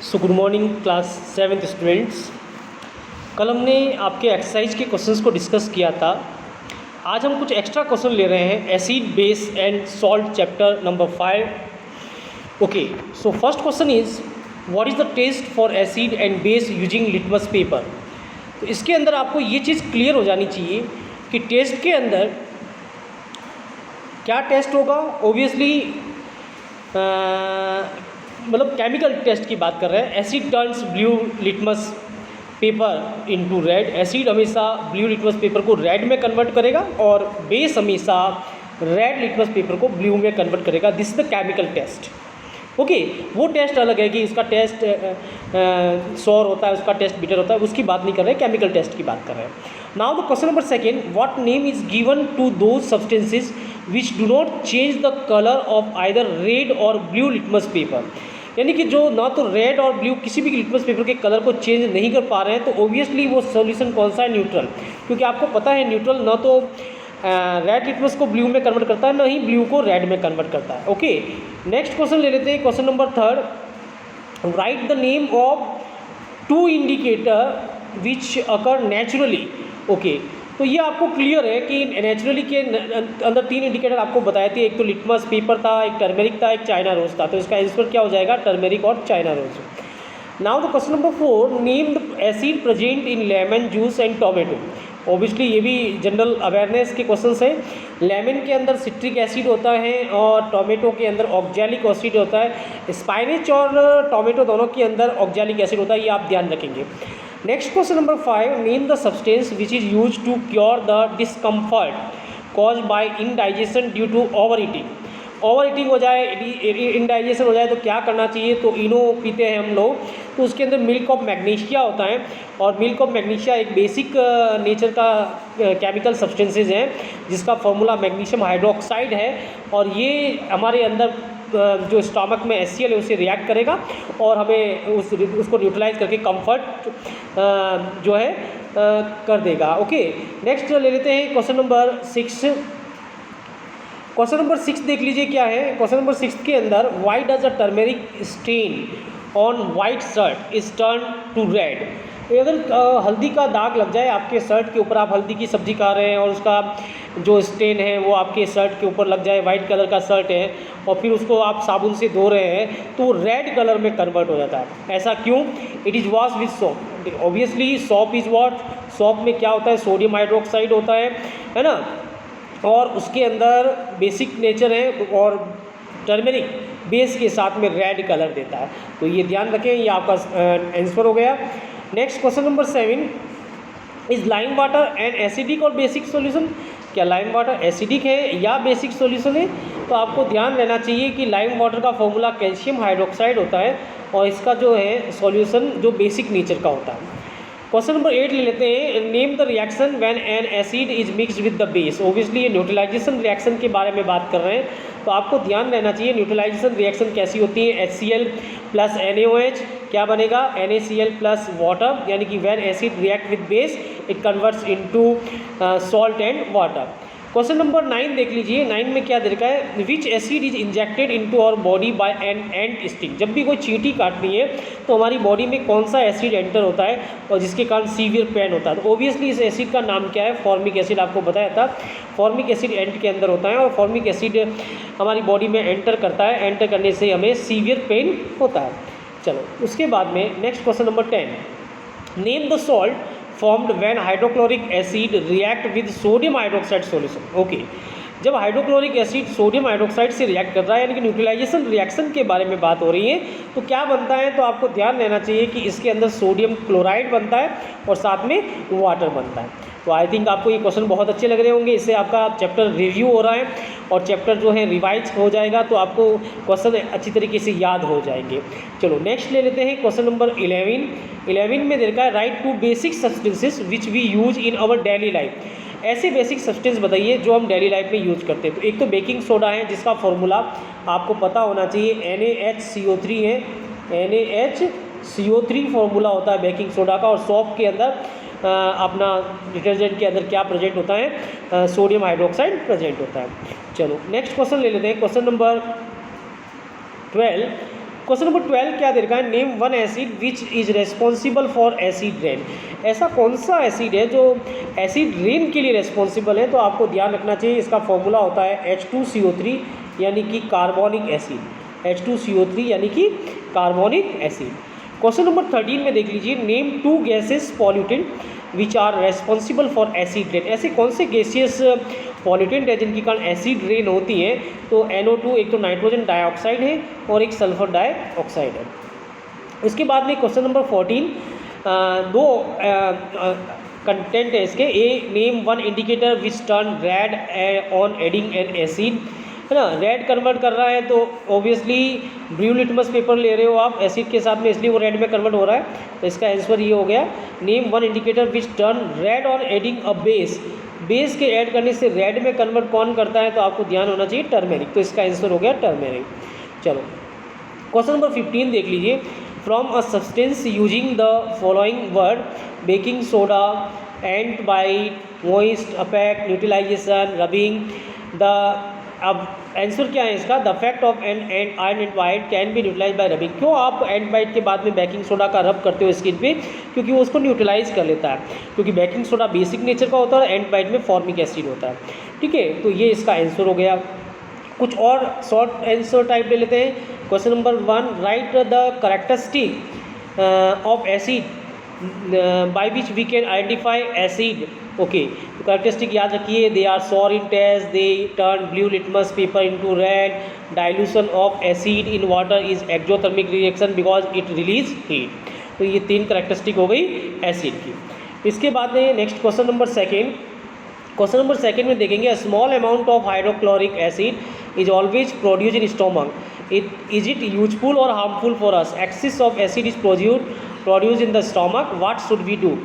So good morning class 7th students. कल हमने आपके एक्सरसाइज के क्वेश्चंस को डिस्कस किया था। आज हम कुछ एक्स्ट्रा क्वेश्चन ले रहे हैं acid base and salt chapter number 5। Okay, so first question is what is the test for acid and base using litmus paper. तो इसके अंदर आपको ये चीज़ क्लियर हो जानी चाहिए कि टेस्ट के अंदर क्या टेस्ट होगा। ओबियसली मतलब केमिकल टेस्ट की बात कर रहे हैं। Acid turns blue litmus paper into red. Acid हमेशा ब्लू लिटमस पेपर को रेड में कन्वर्ट करेगा और बेस हमेशा रेड लिटमस पेपर को ब्लू में कन्वर्ट करेगा। This is the chemical test. Okay, वो टेस्ट अलग है कि उसका टेस्ट सॉर होता है, उसका टेस्ट बिटर होता है, उसकी बात नहीं कर रहे हैं, केमिकल टेस्ट की बात कर रहे हैं। Now the question number second, what name is given to those substances which do not change the colour of either red और ब्लू लिटमस पेपर। यानी कि जो ना तो रेड और ब्लू किसी भी लिटमस पेपर के कलर को चेंज नहीं कर पा रहे हैं, तो ओबियसली वो सॉल्यूशन कौन सा है? न्यूट्रल। क्योंकि आपको पता है न्यूट्रल ना तो रेड लिटमस को ब्लू में कन्वर्ट करता है, ना ही ब्लू को रेड में कन्वर्ट करता है। ओके, नेक्स्ट क्वेश्चन ले लेते हैं, question number third. Write the name of two indicator which occur naturally. Okay, तो ये आपको क्लियर है कि नेचुरली के अंदर तीन इंडिकेटर आपको बताए थे। एक तो लिटमस पेपर था, एक टर्मेरिक था, एक चाइना रोज था। तो इसका आंसर क्या हो जाएगा? टर्मेरिक और china rose. Now the question number 4, name the acid present in lemon juice and tomato. Obviously ये भी जनरल अवेयरनेस के क्वेश्चंस हैं। लेमन के अंदर सिट्रिक एसिड होता है और टोमेटो के अंदर ऑक्जेलिक एसिड होता है। स्पाइनिच और टोमेटो दोनों के अंदर ऑक्जेलिक एसिड होता है, ये आप ध्यान रखेंगे। Next question number 5, name the substance which is use to cure the discomfort cause by indigestion due to over eating. Over eating हो जाए, इनडाइजेशन हो जाए तो क्या करना चाहिए? तो इनो पीते हैं हम लोग, तो उसके अंदर मिल्क ऑफ मैग्नीशिया होता है और मिल्क ऑफ मैग्नीशिया एक बेसिक नेचर का केमिकल सब्सटेंसेज हैं जिसका फॉर्मूला मैग्नीशियम हाइड्रोक्साइड है। और ये हमारे अंदर जो स्टमक में HCl है उसे रिएक्ट करेगा और हमें उसको न्यूट्रलाइज करके कंफर्ट जो है कर देगा। ओके, नेक्स्ट ले लेते हैं क्वेश्चन नंबर 6। क्वेश्चन नंबर 6 देख लीजिए क्या है। क्वेश्चन नंबर 6 के अंदर why does a turmeric stain on white shirt is turn to red. अगर हल्दी का दाग लग जाए आपके शर्ट के ऊपर, आप हल्दी की सब्जी खा रहे हैं और उसका जो स्टेन है वो आपके शर्ट के ऊपर लग जाए, वाइट कलर का शर्ट है और फिर उसको आप साबुन से धो रहे हैं तो रेड कलर में कन्वर्ट हो जाता है। ऐसा क्यों? It is wash with soap. Obviously soap is what, soap में क्या होता है? सोडियम हाइड्रोक्साइड होता है ना, और उसके अंदर बेसिक नेचर है और टर्मेरिक बेस के साथ में रेड कलर देता है। तो ये ध्यान रखें, ये आपका आंसर हो गया। Next question number 7, is lime water and acidic और बेसिक सॉल्यूशन। क्या लाइम वाटर एसिडिक है या बेसिक सॉल्यूशन है? तो आपको ध्यान रहना चाहिए कि लाइम वाटर का फॉर्मूला कैल्शियम हाइड्रोक्साइड होता है और इसका जो है सॉल्यूशन जो बेसिक नेचर का होता है। क्वेश्चन नंबर 8 ले लेते हैं, name the reaction when an acid is mixed with the base. Obviously ये न्यूट्रलाइजेशन रिएक्शन के बारे में बात कर रहे हैं, तो आपको ध्यान रहना चाहिए न्यूट्रलाइजेशन रिएक्शन कैसी होती है। HCl प्लस NaOH क्या बनेगा? NaCl प्लस वाटर, यानी कि when acid react with base it converts into salt and water. Question number 9 देख लीजिए। 9 में क्या दे रखा है? Which acid is injected into our body by an ant sting. जब भी कोई चींटी काटनी है तो हमारी बॉडी में कौन सा एसिड एंटर होता है और जिसके कारण सीवियर पेन होता है? तो ओबियसली इस एसिड का नाम क्या है? Formic acid. आपको बताया था फॉर्मिक एसिड एंट के अंदर होता है और फॉर्मिक एसिड हमारी बॉडी में एंटर करता है, एंटर करने से हमें सीवियर पेन होता है। चलो उसके बाद में next question number 10, name the salt formed when hydrochloric acid react with sodium hydroxide solution। Okay, जब हाइड्रोक्लोरिक एसिड सोडियम हाइड्रोक्साइड से रिएक्ट कर रहा है, यानी कि न्यूट्रलाइजेशन रिएक्शन के बारे में बात हो रही है, तो क्या बनता है? तो आपको ध्यान रहना चाहिए कि इसके अंदर सोडियम क्लोराइड बनता है और साथ में वाटर बनता है। तो आई थिंक आपको ये क्वेश्चन बहुत अच्छे लग रहे होंगे। इससे आपका चैप्टर रिव्यू हो रहा है और चैप्टर जो है रिवाइज हो जाएगा, तो आपको क्वेश्चन अच्छी तरीके से याद हो जाएंगे। चलो नेक्स्ट ले लेते हैं क्वेश्चन नंबर 11। 11 में देखा है, write two basic substances which we use in our daily life. ऐसे बेसिक सब्सटेंस बताइए जो हम डेली लाइफ में यूज करते हैं। तो एक तो बेकिंग सोडा है जिसका फॉर्मूला आपको पता होना चाहिए, NaHCO3 है। NaHCO3 फॉर्मूला होता है बेकिंग सोडा का। और सॉप के अंदर अपना डिटर्जेंट के अंदर क्या प्रेजेंट होता है? सोडियम हाइड्रोक्साइड प्रेजेंट होता है। चलो नेक्स्ट क्वेश्चन ले लेते हैं, क्वेश्चन नंबर 12। क्वेश्चन नंबर 12 क्या दे रखा है, name one acid which is responsible for acid rain. ऐसा कौन सा एसिड है जो एसिड रेन के लिए रेस्पॉन्सिबल है। तो आपको ध्यान रखना चाहिए, इसका फॉर्मूला होता है H2CO3 यानी कि कार्बोनिक एसिड, H2CO3 यानी कि कार्बोनिक एसिड। क्वेश्चन नंबर 13 में देख लीजिए, name two gases pollutant which are responsible for acid rain. ऐसे कौन से गैसियस पॉल्यूटेंट है जिनके कारण एसिड रेन होती है। तो NO2 एक तो नाइट्रोजन डाइऑक्साइड है और एक सल्फर डाइऑक्साइड है। उसके बाद में क्वेश्चन नंबर 14 दो कंटेंट है इसके, a name one indicator which turn red on adding an acid, है ना। रेड कन्वर्ट कर रहा है तो ऑब्वियसली ब्लू लिटमस पेपर ले रहे हो आप एसिड के साथ में, इसलिए वो रेड में कन्वर्ट हो रहा है। तो इसका आंसर ये हो गया, name one indicator which turn red on adding a base. Base के ऐड करने से रेड में कन्वर्ट कौन करता है, तो आपको ध्यान होना चाहिए टर्मेरिक। तो इसका आंसर हो गया टर्मेरिक। चलो क्वेश्चन नंबर 15 देख लीजिए, from a substance using the following word, baking soda, ant bite, moist, aspect, neutralisation, rubbing. The अब आंसर क्या है इसका, the fact of an ant iron and white can be neutralise by rubbing. क्यों आप and bite के बाद में baking soda का रब करते हो स्किन पे, क्योंकि वो उसको न्यूट्रलाइज कर लेता है, क्योंकि बेकिंग सोडा बेसिक नेचर का होता है और एंड बाइट में फॉर्मिक एसिड होता है। ठीक है, तो ये इसका आंसर हो गया। कुछ और शॉर्ट आंसर टाइप ले लेते हैं। Question number 1, write the characteristic of acid by which we can identify acid. Okay, तो कैरेक्टरिस्टिक याद रखिए, they are sour in test, they turn blue litmus paper into red, dilution of acid in water is exothermic reaction because it release heat. तो ये 3 characteristic हो गई acid की। इसके बाद में next question number 2 question number 2 में देखेंगे, small amount of hydrochloric acid is always produce in stomach, is it useful और harmful for us. Excess of acid is produce in the stomach, what should we do.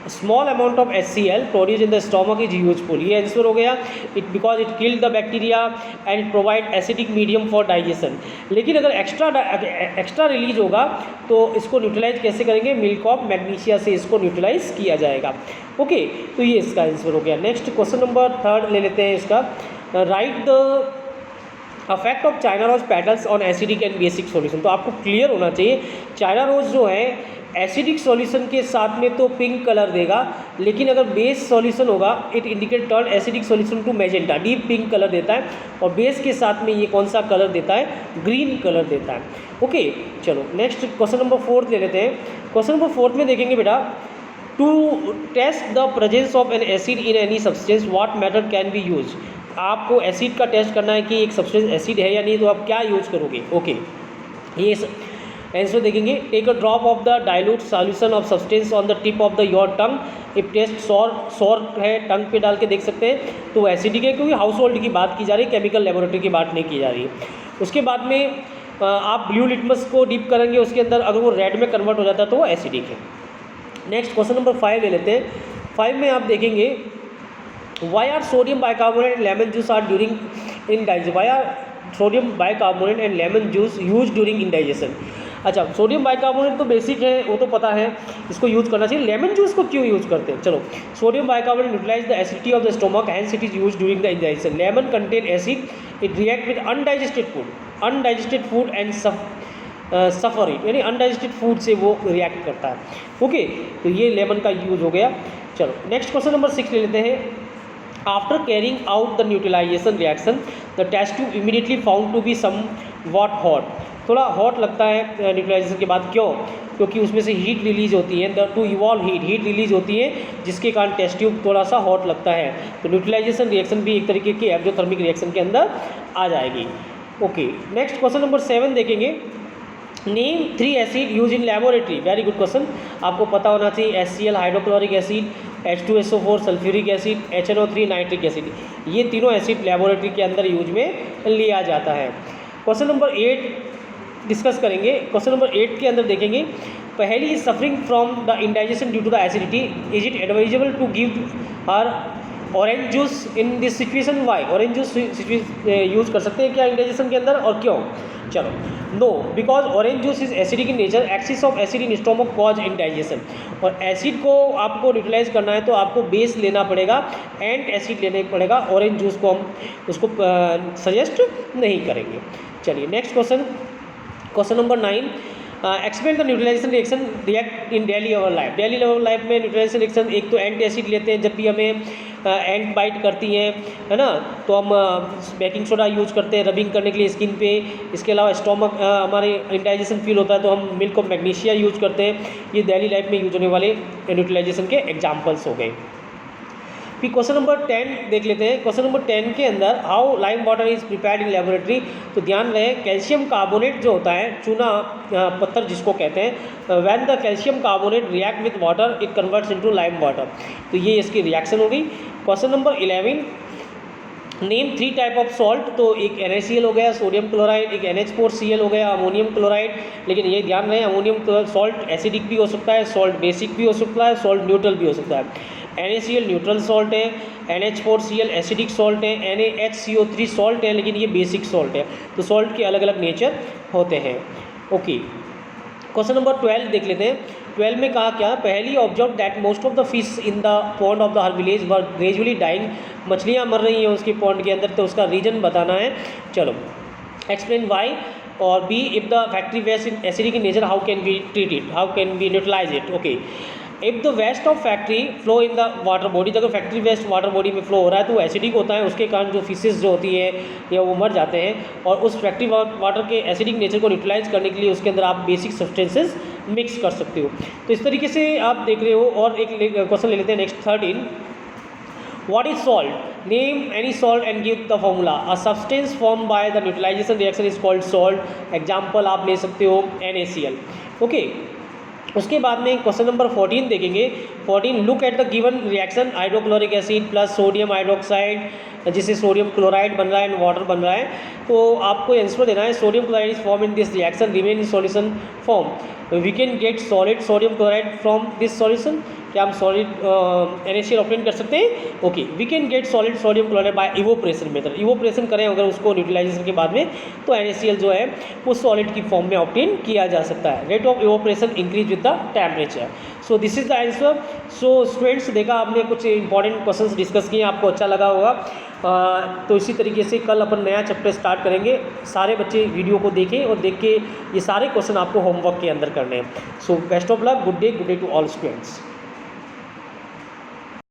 Small amount of HCl produce in the stomach is useful. ये answer हो गया, it because it kill the bacteria and provide acidic medium for digestion. लेकिन अगर extra release होगा तो इसको neutralise कैसे करेंगे, मिल्क ऑफ मैग्नीशिया से इसको न्यूट्रलाइज किया जाएगा। ओके, तो ये इसका आंसर हो गया। नेक्स्ट क्वेश्चन नंबर 3 ले लेते हैं इसका, write the effect of china rose petals on acidic and basic solution. तो आपको क्लियर होना चाहिए, चाइना रोज जो है एसिडिक सॉल्यूशन के साथ में तो पिंक कलर देगा, लेकिन अगर बेस सॉल्यूशन होगा it indicate turn acidic solution to magenta, deep pink colour देता है, और बेस के साथ में ये कौन सा कलर देता है, ग्रीन कलर देता है। ओके, चलो नेक्स्ट क्वेश्चन नंबर 4 ले लेते हैं। क्वेश्चन नंबर 4 में देखेंगे बेटा, to test the presence of an acid in any substance what method can be use. आपको एसिड का टेस्ट करना है कि एक सब्सटेंस एसिड है या नहीं, तो आप क्या यूज करोगे। ओके, ये आंसर देखेंगे, take a drop of the dilute solution of substance on the tip of the your tongue. If test sour है, टंग पे डाल के देख सकते हैं तो एसिडिक है, क्योंकि हाउस होल्ड की बात की जा रही है, केमिकल लेबोरेटरी की बात नहीं की जा रही है। उसके बाद में आप ब्लू लिटमस को डीप करेंगे उसके अंदर, अगर वो रेड में कन्वर्ट हो जाता है तो वो एसिडिक है। नेक्स्ट क्वेश्चन नंबर 5 ले लेते हैं। 5 में आप देखेंगे, why are sodium bicarbonate and lemon juice are during indigestion. Why are sodium bicarbonate and lemon juice use during indigestion. अच्छा, सोडियम बाइकार्बोनेट तो बेसिक है, वो तो पता है, इसको यूज़ करना चाहिए। लेमन जूस को क्यों यूज़ करते हैं, चलो, sodium bicarbonate neutralize the acidity of the stomach, hence it is use during the indigestion. Lemon contain acid, it react with undigested food and suffer it, यानी अनडाइजेस्टेड फूड से वो react करता है। ओके, तो ये लेमन का use हो गया। चलो नेक्स्ट क्वेश्चन नंबर 6 ले लेते हैं। After carrying out the neutralization reaction, the test tube immediately found to be somewhat hot. थोड़ा हॉट लगता है न्यूट्रलाइजेशन के बाद, क्यों, क्योंकि उसमें से हीट रिलीज होती है, टू इवॉल्व हीट रिलीज होती है, जिसके कारण टेस्ट ट्यूब थोड़ा सा हॉट लगता है। तो न्यूट्रलाइजेशन रिएक्शन भी एक तरीके की एक्सोथर्मिक रिएक्शन के अंदर आ जाएगी। ओके, नेक्स्ट क्वेश्चन नंबर 7 देखेंगे, name 3 acid use in laboratory. Very good question, आपको पता होना चाहिए, HCl hydrochloric acid, H2SO4 sulphuric acid, HNO3 nitric acid, ये तीनों एसिड लेबोरेटरी के अंदर यूज में लिया जाता है। क्वेश्चन नंबर 8 डिस्कस करेंगे। क्वेश्चन नंबर 8 के अंदर देखेंगे, पहली is suffering from the indigestion due to the acidity, is it advisable to give her orange juice in this situation. Why, orange juice use कर सकते हैं क्या इंडाइजेशन के अंदर, और क्यों। चलो, no, because orange juice is acidic in nature, excess of acid in stomach cause indigestion. और एसिड को आपको न्यूट्रलाइज करना है तो आपको बेस लेना पड़ेगा, एंड एसिड लेना पड़ेगा। ऑरेंज जूस को हम उसको सजेस्ट नहीं करेंगे। चलिए next question, question number 9, explain the neutralization reaction react in daily level life. Daily level life में न्यूट्रलाइजेशन रिएक्शन, एक तो एंटासिड लेते हैं जब भी हमें एंट बाइट करती हैं, है ना, तो हम बेकिंग सोडा यूज करते हैं रबिंग करने के लिए स्किन पे। इसके अलावा स्टोमक हमारे इंडाइजेशन फील होता है तो हम मिल्क ऑफ मैग्नीशिया यूज करते हैं। ये डेली लाइफ में यूज होने वाले न्यूट्रलाइजेशन के एग्जाम्पल्स हो गए। फिर क्वेश्चन नंबर 10 देख लेते हैं। क्वेश्चन नंबर 10 के अंदर how lime water is prepared in laboratory. तो ध्यान रहे, कैल्शियम कार्बोनेट जो होता है, चूना पत्थर जिसको कहते हैं, when the calcium carbonate react with water it converts into lime water. तो ये इसकी रिएक्शन हो गई। Question number 11, name 3 type of salt. तो एक NaCl हो गया, सोडियम क्लोराइड, एक NH4Cl हो गया, अमोनियम क्लोराइड। लेकिन ये ध्यान रहे, अमोनियम सॉल्ट एसिडिक भी हो सकता है, सॉल्ट बेसिक भी हो सकता है, सॉल्ट न्यूट्रल भी हो सकता है। NaCl न्यूट्रल सॉल्ट है, NH4Cl एसिडिक सॉल्ट है, NaHCO3 सॉल्ट है, लेकिन ये बेसिक सॉल्ट है। तो सॉल्ट के अलग अलग नेचर होते हैं। ओके, क्वेश्चन नंबर 12 देख लेते हैं। 12 में कहा क्या, पहली observe that most of the fish in the pond of the her village were gradually dying. मछलियाँ मर रही हैं उसकी पॉन्ड के अंदर, तो उसका रीजन बताना है। चलो, एक्सप्लेन वाई। और b, if the factory waste in acidic in nature how can we treat it, how can we neutralize it. Okay, if the waste of factory flow in the water body, अगर factory waste water body में flow हो रहा है तो acidic होता है, उसके कारण जो फिशेस जो होती है या वो मर जाते हैं। और उस फैक्ट्री वाटर के एसिडिक नेचर को न्यूट्रलाइज करने के लिए उसके अंदर आप बेसिक सब्सटेंसेस मिक्स कर सकते हो। तो इस तरीके से आप देख रहे हो। और एक क्वेश्चन ले लेते हैं next 13, What is salt? Name any salt and give the formula. A substance formed by the neutralization reaction is called salt. Example आप ले सकते हो NaCl. Okay. उसके बाद में क्वेश्चन नंबर 14 देखेंगे। 14, look at the given reaction hydrochloric acid plus sodium hydroxide, जिससे sodium chloride बन रहा है एंड वाटर बन रहा है। तो आपको आंसर देना है, sodium chloride is form in this reaction remain in solution form. We can get solid sodium chloride from this solution. क्या हम सॉलिड NaCl ऑब्टेन कर सकते हैं? Okay, we can get solid sodium chloride by evaporation method. Evaporation करें अगर उसको neutralisation के बाद में, तो NaCl जो है वो सॉलिड की फॉर्म में ऑब्टेन किया जा सकता है। Rate of evaporation increase with the temperature. So this is the answer. So students, देखा आपने कुछ इंपॉर्टेंट क्वेश्चंस डिस्कस किए, आपको अच्छा लगा होगा। तो इसी तरीके से कल अपन नया चैप्टर स्टार्ट करेंगे। सारे बच्चे वीडियो को देखें और देख के ये सारे क्वेश्चन आपको होमवर्क के अंदर करने हैं। So best of luck, good day to all students.